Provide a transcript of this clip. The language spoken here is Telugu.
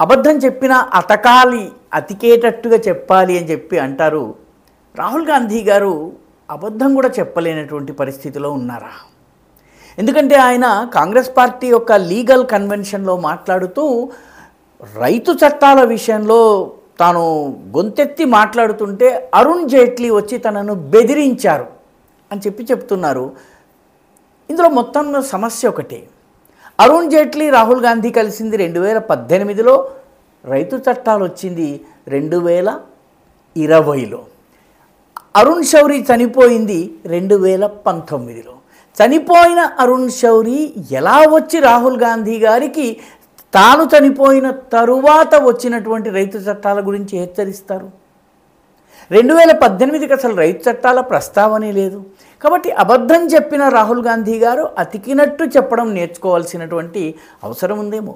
అబద్ధం చెప్పినా అతకాలి, అతికేటట్టుగా చెప్పాలి అని చెప్పి అంటారు. రాహుల్ గాంధీ గారు అబద్ధం కూడా చెప్పలేనటువంటి పరిస్థితిలో ఉన్నారా? ఎందుకంటే ఆయన కాంగ్రెస్ పార్టీ యొక్క లీగల్ కన్వెన్షన్లో మాట్లాడుతూ రైతు చట్టాల విషయంలో తాను గొంతెత్తి మాట్లాడుతుంటే అరుణ్ జైట్లీ వచ్చి తనను బెదిరించారు అని చెప్తున్నారు. ఇందులో మొత్తం సమస్య ఒకటే. అరుణ్ జైట్లీ రాహుల్ గాంధీ కలిసింది 2018లో, రైతు చట్టాలు వచ్చింది 2020లో. అరుణ్ శౌరీ చనిపోయింది 2019లో. చనిపోయిన అరుణ్ శౌరీ ఎలా వచ్చి రాహుల్ గాంధీ గారికి తాను చనిపోయిన తరువాత వచ్చినటువంటి రైతు చట్టాల గురించి హెచ్చరిస్తారు? 2018కి అసలు రైతు చట్టాల ప్రస్తావనే లేదు. కాబట్టి అబద్ధం చెప్పిన రాహుల్ గాంధీ గారు అతికినట్టు చెప్పడం నేర్చుకోవాల్సినటువంటి అవసరం ఉందేమో.